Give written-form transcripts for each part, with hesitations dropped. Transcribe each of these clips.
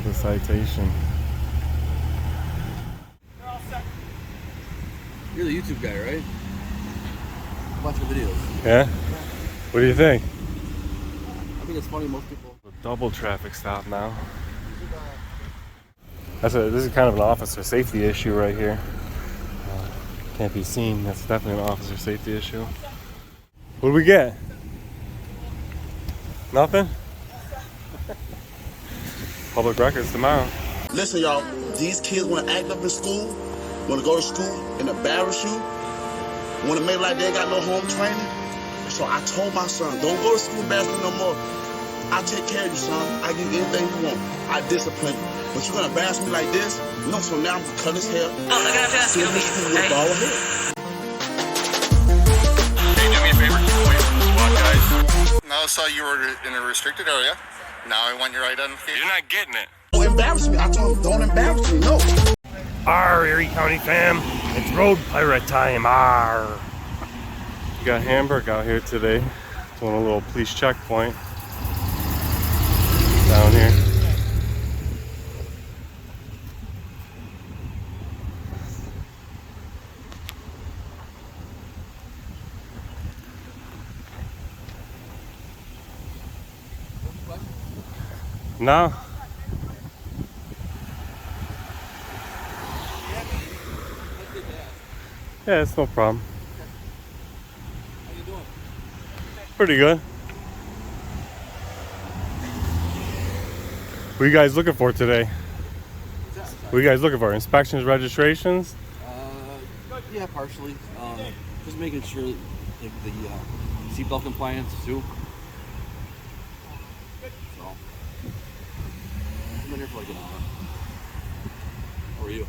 the citation. You're the YouTube guy, right? Watch your videos. Yeah? What do you think? I think it's funny, most people. A double traffic stop now. This is kind of an officer safety issue right here. Can't be seen. That's definitely an officer safety issue. What do we get? Nothing? Public records tomorrow. Listen, y'all, these kids want to act up in school, want to go to school and embarrass you, want to make like they ain't got no home training. So I told my son, don't go to school embarrass me no more. I take care of you, son. I give you anything you want. I discipline you. But you're going to embarrass me like this? No, so now I'm going to cut his hair. Oh, I'm going to have to ask you to leave. With bald hair. Hey, do me a favor. Wait, what, guys? Now I saw you were in a restricted area. Now I want your identification. You're not getting it. Don't embarrass me. I told him, don't embarrass me. No. Arr, Erie County fam. It's road pirate time. Arr. We got Hamburg out here today. Doing a little police checkpoint down here. No. Yeah, it's no problem. How you doing? Pretty good. What are you guys looking for today? What are you guys looking for? Inspections, registrations? Yeah, partially. Just making sure like the seatbelt compliance too. So, I've been here for like an hour. How are you?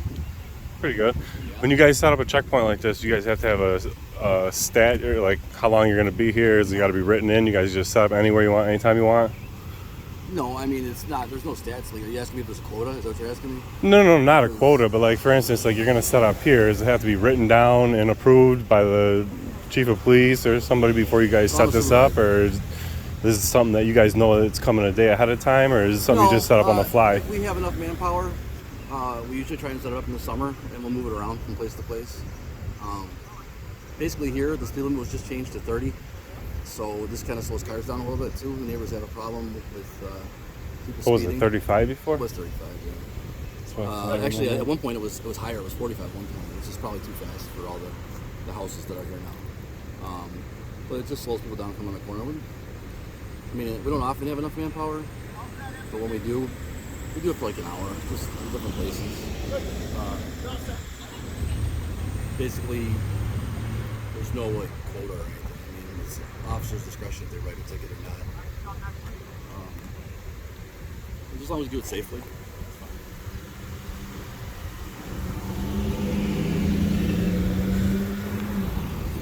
Pretty good. When you guys set up a checkpoint like this, you guys have to have a stat, or like how long you're going to be here. Is it got to be written in? You guys just set up anywhere you want, anytime you want? No, I mean it's not. There's no stats. Like, are you asking me if there's a quota? Is that what you're asking me? No, not a quota, but like for instance, like you're going to set up here. Does it have to be written down and approved by the chief of police or somebody before you guys set this up, or is this something that you guys know it's coming a day ahead of time, or is it something you just set up on the fly? If we have enough manpower, we usually try and set it up in the summer, and we'll move it around from place to place. Basically here, the speed limit was just changed to 30, so this kind of slows cars down a little bit too. The neighbors have a problem with people What was speeding. it, 35 before? It was 35, yeah. That's what I Actually, remember. at one point it was higher. It was 45 at one point, which is probably too fast for all the houses that are here now. But it just slows people down coming on the corner. I mean, we don't often have enough manpower, but when we do it for like an hour, just in different places. Basically, there's no like quota or anything. I mean, it's officer's discretion if they write a ticket or not. As long as you do it safely.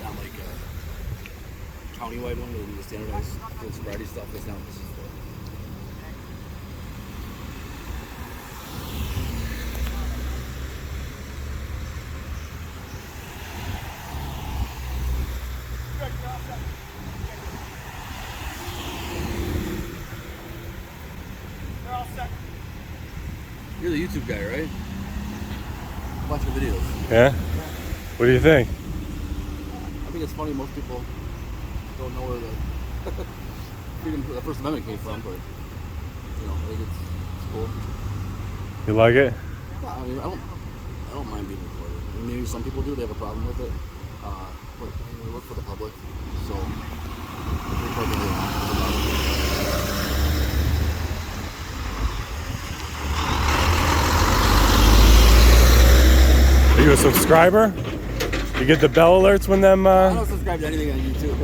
Not like a countywide one, the standardized field sobriety stuff. That's not what this is for. You're the YouTube guy, right? Watch your videos. Yeah? What do you think? I think it's funny, most people don't know where the First Amendment came from, but I think it's cool. You like it? Yeah, I mean, I don't mind being recorded. I mean, maybe some people do; they have a problem with it. But we work for the public, so we record what they want. Are you a subscriber? You get the bell alerts when them... I don't subscribe to anything on YouTube.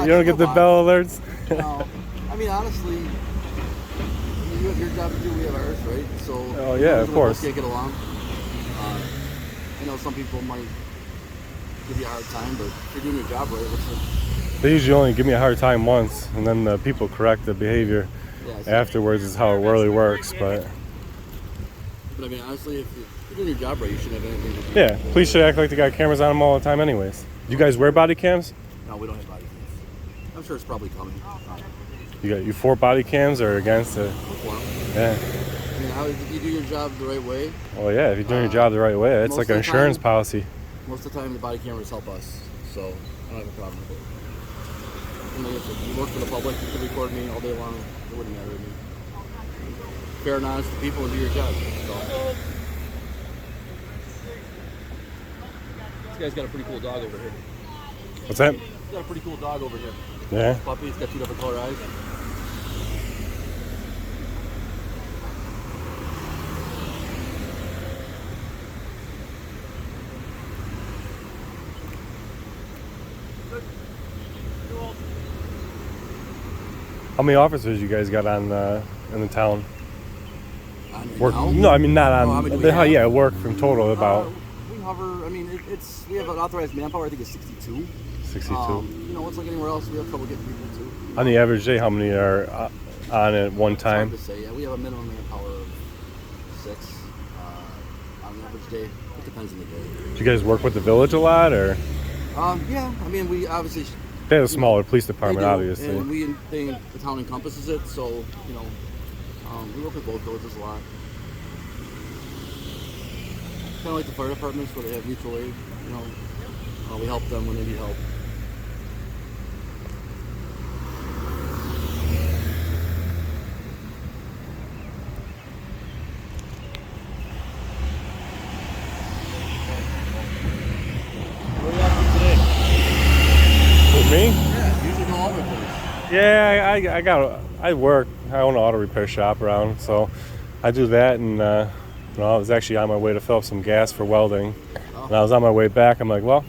You don't get the bell alerts? No. I mean, honestly, you have your job to do, we have ours, right? So, Oh, yeah, of course. Can't get along. I know some people might give you a hard time, but if you're doing your job right, They usually only give me a hard time once, and then the people correct the behavior. Afterwards is how it really works, but I mean, honestly, if you're doing your job right, you shouldn't have anything to do. yeah, police should act like they got cameras on them all the time anyways. You guys wear body cams? No, we don't have body cams. I'm sure it's probably coming. You for body cams or against it? For 'em. Yeah. mean, if you do your job the right way, Oh yeah, if you're doing your job the right way, it's most like of an the insurance time- policy. most of the time the body cameras help us, so I don't have a problem with it. I mean, if you work for the public, you can record me all day long. It wouldn't matter to me. Fair and honest to people and do your job. So. This guy's got a pretty cool dog over here. What's that? He's got a pretty cool dog over here. Yeah. Puppy, he's got 2 different color eyes. How many officers you guys got on in the town? Work? Now? No, I mean not on. Oh, how many do we have? Yeah, work from total about We hover. I mean, we have an authorized manpower. I think it's 62. 62. You know, it's like anywhere else. We have trouble getting people too. On the average day, how many are on at one It's hard time? to say. Yeah, we have a minimum manpower of 6 on an average day. It depends on the day. Do you guys work with the village a lot, or Yeah, I mean, we obviously. they have a smaller police They department, do, obviously? and the town encompasses it, so you know, we work with both villages a lot. Kind of like the fire departments where they have mutual aid. You know, we help them when they need help. What are you up to today? With me? Yeah, usually go all over the place. Yeah, I work. I own an auto repair shop around, so I do that. And I was actually on my way to fill up some gas for welding. And I was on my way back. I'm like, well,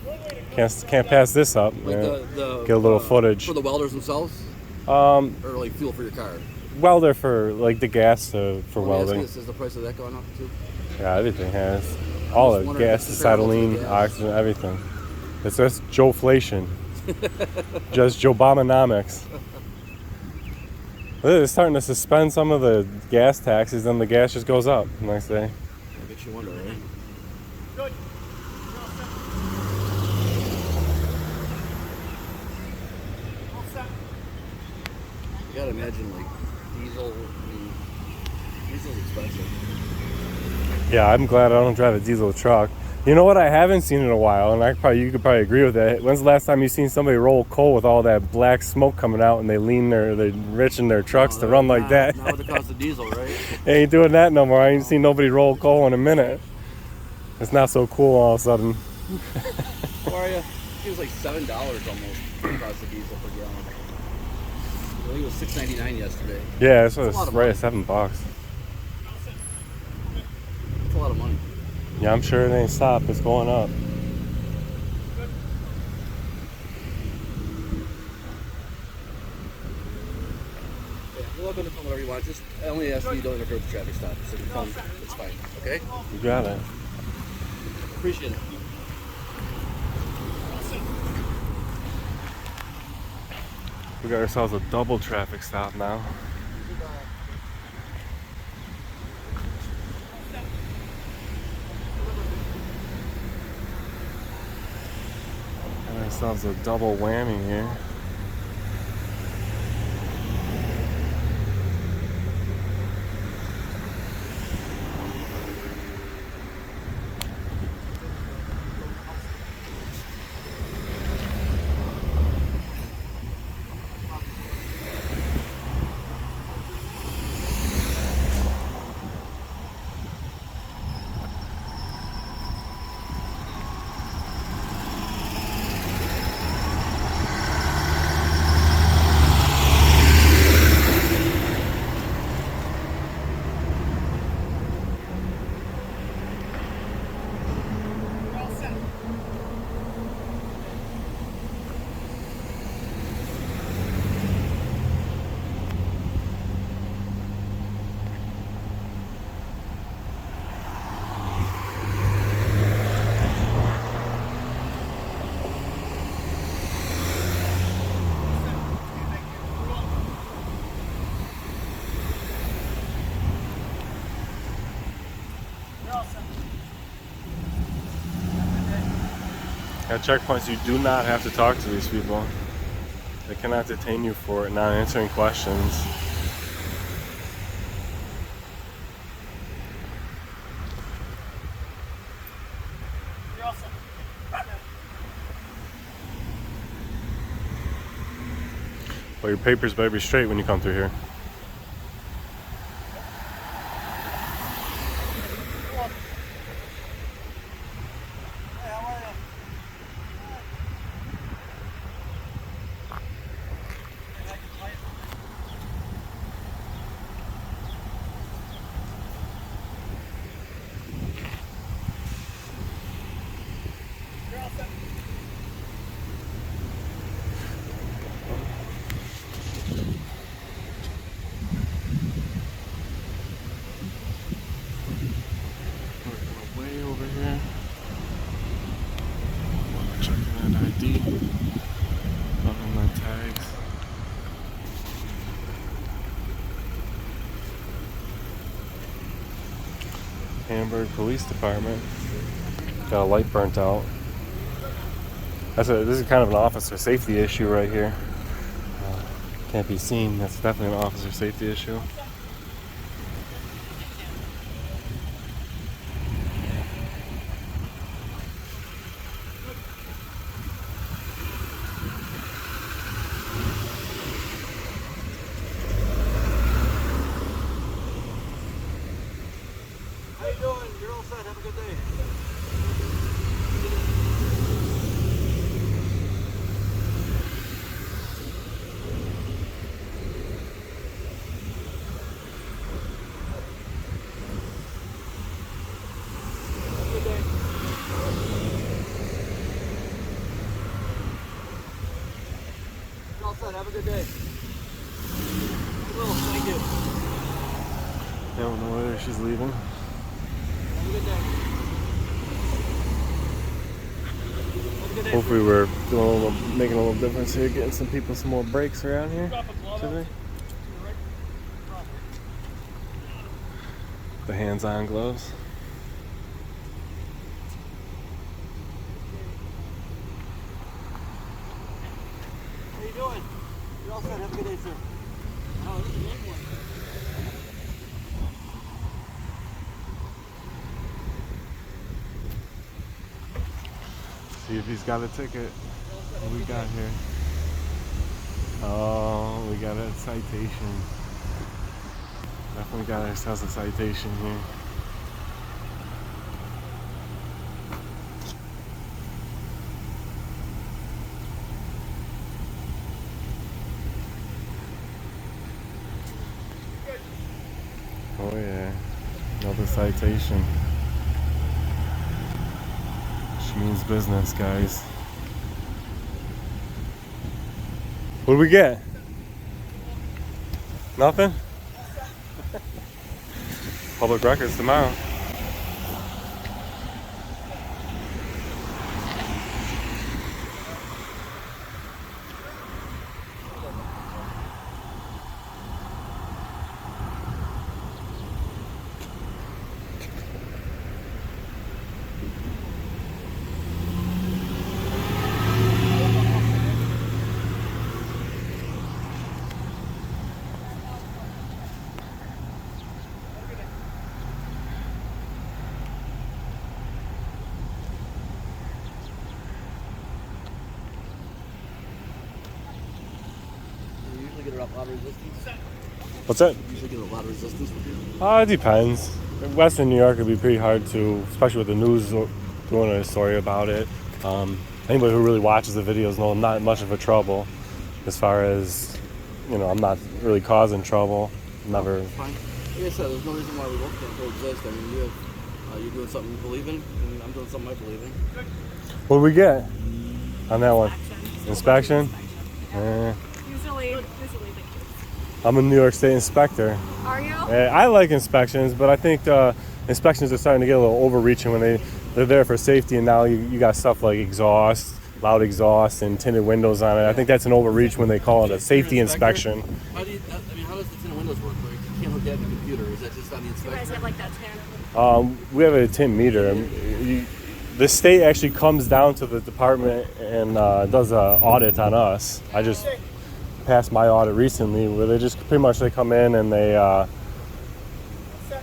can't pass this up. Like Get a little footage. for the welders themselves, or like fuel for your car. Welder for like the gas for welding. Is the price of that going up too? Yeah, everything has. All just the wondering gas, if the it's comparable to acetylene, the gas. oxygen, everything. It's just Joe-flation. Just Joe-bomonomics. They're starting to suspend some of the gas taxes, and the gas just goes up the next day. I bet you wonder, right? You gotta imagine like diesel. I mean, diesel's expensive. Yeah, I'm glad I don't drive a diesel truck. You know what I haven't seen in a while, and you could probably agree with that. When's the last time you seen somebody roll coal with all that black smoke coming out, and they rich in their trucks to run like that? Not with the cost of diesel, right? They ain't doing that no more. I ain't seen nobody roll coal in a minute. It's not so cool all of a sudden. How are you? It was like $7 almost the cost of diesel per gallon. I think it was $6.99 yesterday. Yeah, so That's a lot it's of right money. at $7. That's a lot of money. Yeah, I'm sure it ain't stopped. It's going up. Yeah, you're welcome to film whatever you want. Just I only ask that you don't interfere with the traffic stop. So you film, it's fine. Okay? You got it. Appreciate it. We got ourselves a double traffic stop now. Got ourselves a double whammy here. At checkpoints, you do not have to talk to these people. They cannot detain you for not answering questions. Well, your papers better be straight when you come through here. Way over here. Checking that ID. Loving my tags. Hamburg Police Department. Got a light burnt out. This is kind of an officer safety issue right here. Can't be seen. That's definitely an officer safety issue. How you doing? You're all set. Have a good day. You're all set. Have a good day. Well, thank you. I don't know whether she's leaving. Have a good day. Have a good day. Hopefully we're doing making a little difference here, getting some people some more breaks around here today. The hands-on gloves. How you doing? You're all set. Have a good day, sir. Oh, this is a big one. See if he's got a ticket. What we got here? Oh, we got a citation. Definitely got ourselves a citation here. Oh yeah, another citation. Which means business, guys. What do we get? Nothing? Public records tomorrow. You usually get a lot of resistance. What's that? You usually get a lot of resistance with you. It depends. In Western New York, it'd be pretty hard to, especially with the news doing a story about it. Anybody who really watches the videos know I'm not much of a trouble. As far as, I'm not really causing trouble. Never. Fine. Like I said, there's no reason why we both can't coexist. I mean, you're doing something you believe in, and I'm doing something I believe in. What do we get on that one? Inspection? Usually the kids. I'm a New York State inspector. Are you? I like inspections, but I think inspections are starting to get a little overreaching when they're there for safety, and now you got stuff like exhaust, loud exhaust, and tinted windows on it. I think that's an overreach when they call it a safety inspection. How does the tinted windows work? Like, you can't look at the computer. Is that just on the You guys inspection? have like that tin. We have a tint meter. The state actually comes down to the department and does an audit on us. I just passed my audit recently, where they come in and they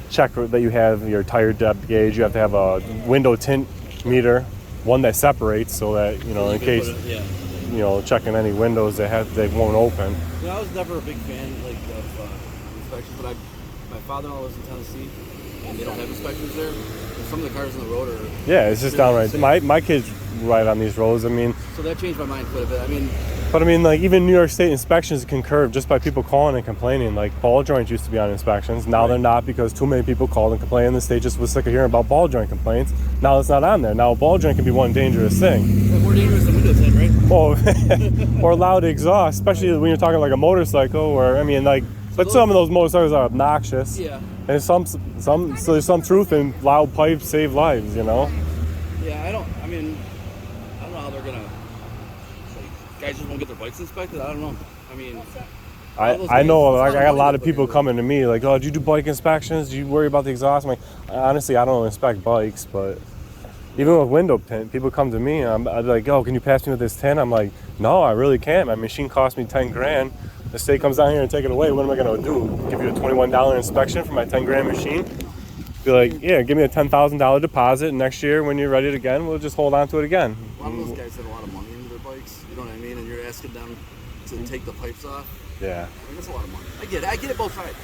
check that you have your tire depth gauge. You have to have a window tint meter, one that separates, so that in case. checking any windows they won't open. Yeah, I was never a big fan of inspections, but my father-in-law lives in Tennessee, and they don't have inspections there. And some of the cars on the road are. Yeah, it's just downright. My kids ride on these roads. I mean. So that changed my mind quite a bit. But like even New York State inspections can curb just by people calling and complaining. Like ball joints used to be on inspections. Now they're not because too many people called and complained. The state just was sick of hearing about ball joint complaints. Now it's not on there. Now a ball joint can be one dangerous thing. Yeah, more dangerous than window tint, right? Oh, or loud exhaust, especially when you're talking like a motorcycle. Or but some of those motorcycles are obnoxious. Yeah. And so there's some truth in loud pipes save lives. Yeah, I don't know how they're gonna. Guys just won't get their bikes inspected. I don't know. I know. I got a lot of people coming to me like, "Oh, do you do bike inspections? Do you worry about the exhaust?" I'm like, honestly, I don't inspect bikes, but even with window tint, people come to me. I'd be like, "Oh, can you pass me with this tint?" I'm like, "No, I really can't. My machine cost me $10,000. The state comes down here and take it away. What am I gonna do? Give you a $21 inspection for my $10,000 machine?" Be like, "Yeah, give me a $10,000 deposit. And next year, when you're ready again, we'll just hold on to it again." A lot of those guys have a lot of money into their bikes. You know what I mean? And you're asking them to take the pipes off. Yeah. That's a lot of money. I get it both sides.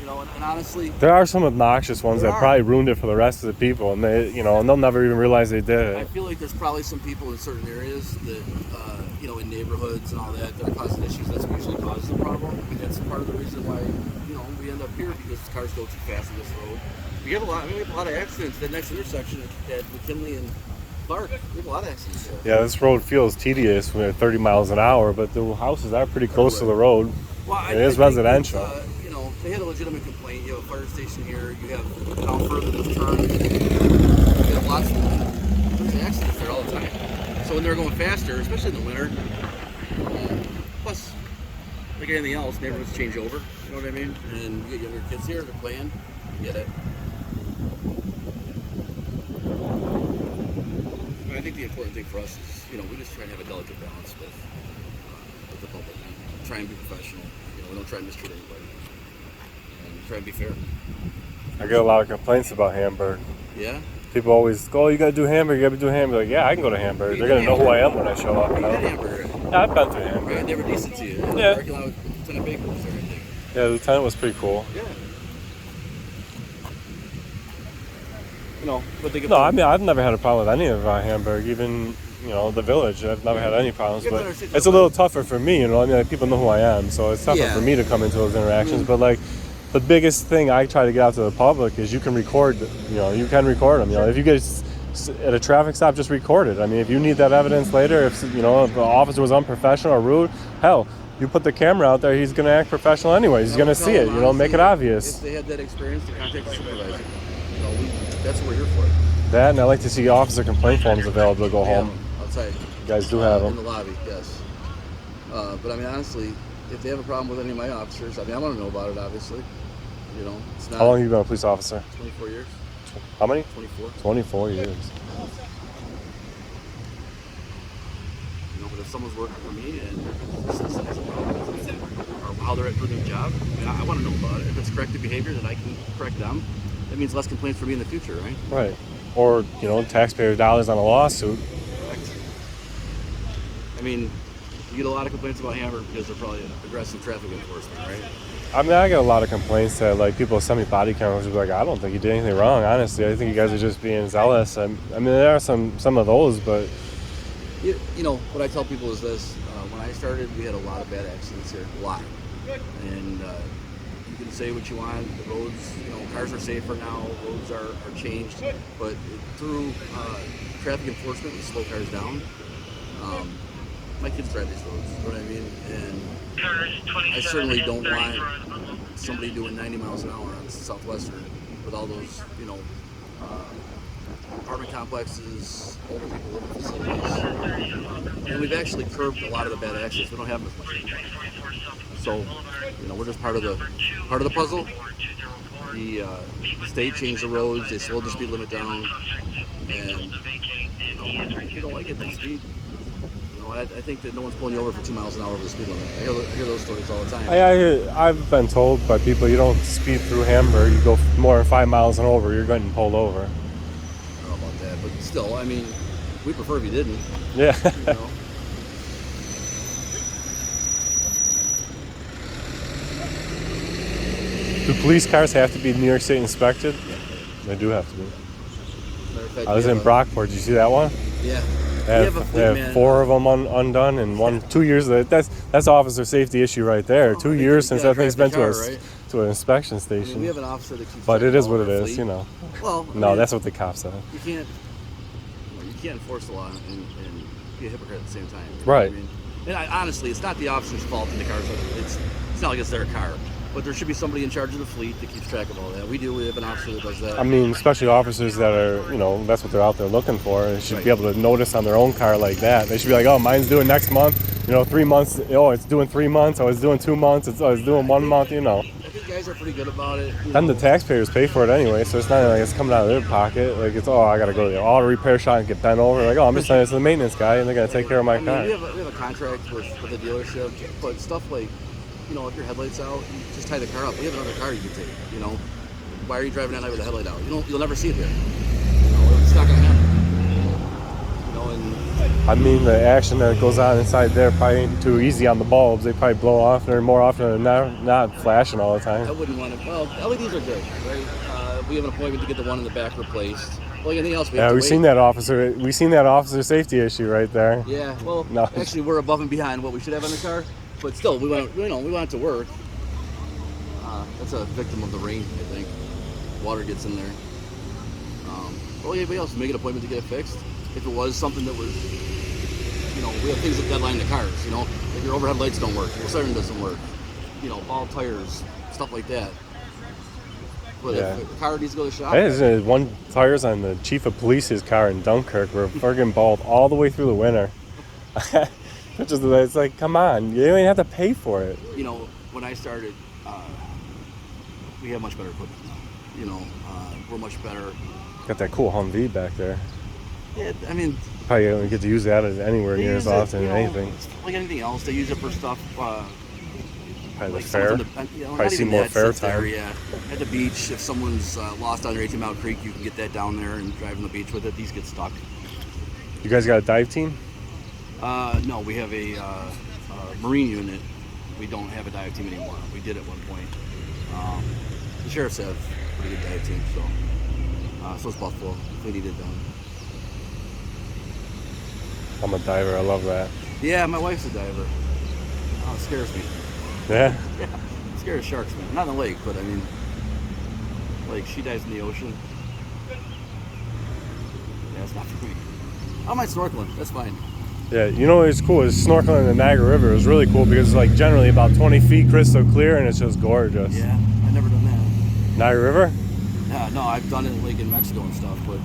And honestly, there are some obnoxious ones that probably ruined it for the rest of the people, and and they'll never even realize they did it. I feel like there's probably some people in certain areas that, in neighborhoods and all that are causing issues. That's what usually causes the problem. That's part of the reason why, we end up here because cars go too fast on this road. We have a lot of accidents. That next intersection at McKinley and Clark, we have a lot of accidents there. Yeah, this road feels tedious when at 30 miles an hour, but the houses are pretty close to the road. Well, it is residential. They had a legitimate complaint. You have a fire station here. You have down further this turn. You have lots of there's accidents there all the time. So when they're going faster, especially in the winter, plus like anything else, neighborhoods change over. You know what I mean? And you get younger kids here. They're playing. You get it. I think the important thing for us is, we just try to have a delicate balance with the public. Try and be professional. We don't try and mistreat anybody. And try and be fair. I get a lot of complaints about Hamburg. Yeah? People always go, "Oh, you gotta do Hamburg, you gotta do Hamburg." Like, yeah, I can go to Hamburg. They're gonna know who I am when I show up. You had Hamburg. Yeah, I've been to Hamburg. Right? They were decent to you. Yeah. Parking lot with Lieutenant Baker was there, I think. Yeah, the lieutenant was pretty cool. Yeah. But No, I've never had a problem with any of Hamburg, even the village. I've never had any problems, but it's a little tougher for me. People know who I am, so it's tougher for me to come into those interactions. But the biggest thing I try to get out to the public is you can record. You can record them. If you get at a traffic stop, just record it. If you need that evidence later, if the officer was unprofessional or rude, hell, you put the camera out there, he's gonna act professional anyway. He's gonna see it. Make it obvious. If they had that experience, to contact the supervisor. That's what we're here for. That, and I like to see officer complaint forms available to go home. Outside. You guys do have them. In the lobby, yes. But honestly, if they have a problem with any of my officers, I want to know about it, obviously. It's not. How long have you been a police officer? 24 years. How many? 24. 24 years. But if someone's working for me and this is a problem, or how they're doing their job, I want to know about it. If it's corrective behavior that I can correct them, that means less complaints for me in the future, right? Right. Or, taxpayer dollars on a lawsuit. Correct. You get a lot of complaints about Hamburg because they're probably aggressive traffic enforcement, right? I get a lot of complaints that, people send me body cameras like, I don't think you did anything wrong, honestly. I think you guys are just being zealous. There are some of those, but... What I tell people is this. When I started, we had a lot of bad accidents here. A lot. And you can say what you want. The roads, cars are safer now. Roads are changed. But through traffic enforcement, we slow cars down. My kids drive these roads. You know what I mean? And I certainly don't want somebody doing 90 miles an hour on Southwestern with all those, apartment complexes, older people living facilities. And we've actually curbed a lot of the bad accidents. We don't have them as much anymore. So, we're just part of the puzzle. The state changed the roads. They slowed the speed limit down. And you don't like it, they speed. I think that no one's pulling you over for 2 miles an hour over the speed limit. I hear those stories all the time. I've been told by people, you don't speed through Hamburg. You go more than 5 miles and over, you're getting pulled over. I don't know about that, but still, we prefer if you didn't. Yeah. Do police cars have to be New York State inspected? They do have to be. Matter of fact, I was we in have Brockport. Did you see that one? Yeah. They We have a have, fleet they have man. 4 of them undone in 2 years. That's officer safety issue right there. Well, 2 I think years you since gotta that thing's drive been the to car, a right? to an inspection I station. mean, we have an officer that keeps But track it of is all what of it our is, fleet. you know. Well, I No, mean, that's what the cops say. you can't enforce the law and be a hypocrite at the same time. You know Right. what I mean? And honestly, it's not the officer's fault in the cars. It's not like it's their car. But there should be somebody in charge of the fleet that keeps track of all that. We do. We have an officer that does that. I mean, especially officers that are, that's what they're out there looking for. They should be able to notice on their own car like that. They should be like, oh, mine's due next month. 3 months. Oh, it's doing 3 months. Oh, it's doing 2 months. It's doing 1 month. I think guys are pretty good about it. Then the taxpayers pay for it anyway, so it's not like it's coming out of their pocket. Like it's, I gotta go to the auto repair shop and get bent over. Like, I'm just sending it to the maintenance guy, and they're gonna take care of my car. We have a contract with the dealership, but stuff like, if your headlight's out, you just tie the car up. We have another car you can take. Why are you driving at night with the headlight out? You'll never see it here. It's not gonna happen. I mean, the action that goes on inside there probably ain't too easy on the bulbs. They probably blow off, or more often than not flashing all the time. I wouldn't want to. Well, LEDs are good, right? We have an appointment to get the one in the back replaced. Well, anything else we have to we've wait. seen that officer. We've seen that officer safety issue right there. Yeah, well, No. actually, we're above and behind what we should have on the car, but still, we want it to work. That's a victim of the rain, I think. Water gets in there. Well, anybody else make an appointment to get it fixed? If it was something that was, we have things that deadline the cars. If your overhead lights don't work, your siren doesn't work, bald tires, stuff like that. But if the car needs to go to the shop, Hey, one tires on the chief of police's car in Dunkirk were friggin' bald all the way through the winter. It's like, come on, you don't even have to pay for it. When I started, we have much better equipment now. We're much better. Got that cool Humvee back there. Yeah, I mean, Probably don't get to use that anywhere they near use as it, often as anything. Like anything else, they use it for stuff. Probably Like the fair. not see even more that, fair sits there, time. yeah. At the beach, if someone's lost on their 18 Mile Creek, you can get that down there and drive on the beach with it. These get stuck. You guys got a dive team? No, we have a marine unit. We don't have a dive team anymore. We did at one point. The sheriffs have a pretty good dive team, so it's Buffalo. If we need it done. I'm a diver. I love that. Yeah, my wife's a diver. Oh, it scares me. Yeah. Yeah, I'm scared of sharks, man. Not in the lake, but I mean, like she dives in the ocean. Yeah, it's not for me. I don't mind snorkeling. That's fine. Yeah, it's cool. Is snorkeling in the Niagara River. It was really cool because it's like generally about 20 feet crystal clear and it's just gorgeous. Yeah, I've never done that. Niagara River? Yeah, no, I've done it like in Mexico and stuff, but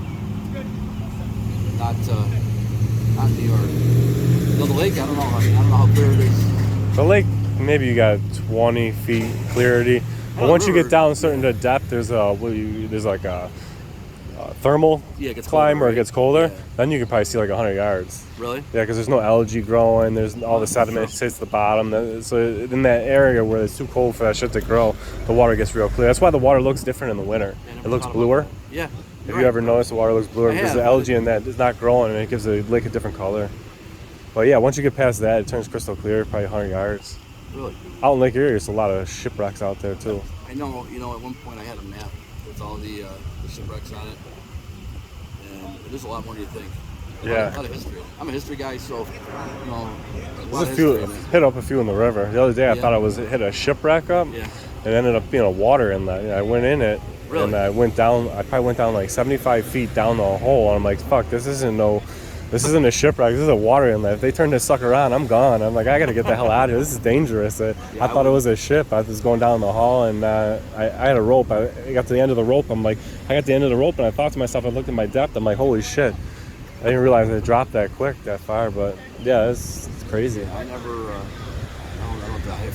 not in New York. No, the lake, I don't know. I don't know how clear it is. The lake, maybe you got 20 feet clarity. But once you get down a certain depth, there's like a thermal Yeah, it gets climb colder, where it right? gets colder. Yeah. Then you can probably see like 100 yards. Really? Yeah, because there's no algae growing. There's all the sediment hits the bottom. So in that area where it's too cold for that shit to grow, the water gets real clear. That's why the water looks different in the winter. Yeah, I It never looks thought about bluer. that. Yeah. Have you ever noticed the water looks bluer? I Because have. the algae in that is not growing and it gives the lake a different color. But yeah, once you get past that, it turns crystal clear, probably 100 yards. Really? Out in Lake Erie, there's a lot of shipwrecks out there too. I know, at one point I had a map with all the shipwrecks on it. And there's a lot more than you think. Yeah. A lot of history. I'm a history guy, so, a lot There's of a few, history in it. hit up a few in the river. The other day I Yeah. thought it hit a shipwreck up. Yeah. It ended up being a water inlet. I went in it Really? and I probably went down like 75 feet down the hole. And I'm like, fuck, this isn't a shipwreck. This is a water inlet. If they turn this sucker on, I'm gone. I'm like, I gotta get the hell out of here. This is dangerous. I thought it was a ship. I was going down the hall and I had a rope. I got to the end of the rope. I got to the end of the rope and I thought to myself, I looked at my depth. I'm like, holy shit. I didn't realize it dropped that quick, that far. But yeah, it's crazy. I don't dive.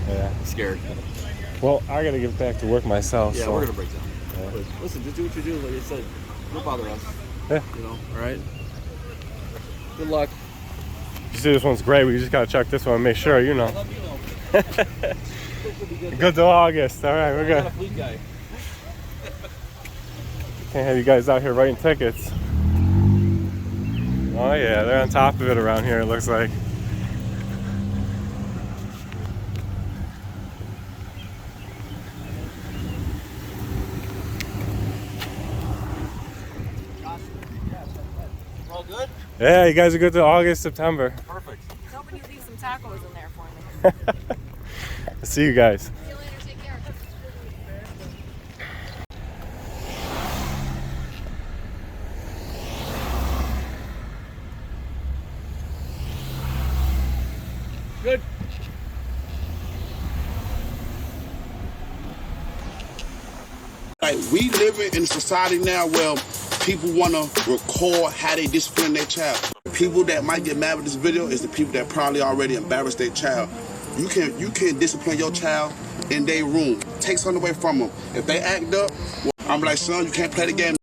Yeah. I'm scared. Well, I gotta get back to work myself. Yeah, so. we're gonna break down. Yeah. But listen, just do what you do. Like I said, don't bother us. Yeah. All right? Good luck. You see, this one's great. We just gotta check this one and make sure, Good till August. All right, we're good. Fleet guy. Can't have you guys out here writing tickets. Oh yeah, they're on top of it around here, it looks like. Yeah, you guys are good to August, September. Perfect. Hoping you leave some tacos in there for me. See you guys. See you later. Take care. Good. Like, we living in a society now where people want to record how they discipline their child. People that might get mad with this video is the people that probably already embarrassed their child. You can discipline your child in their room. Take something away from them. If they act up, well, I'm like, son, you can't play the game.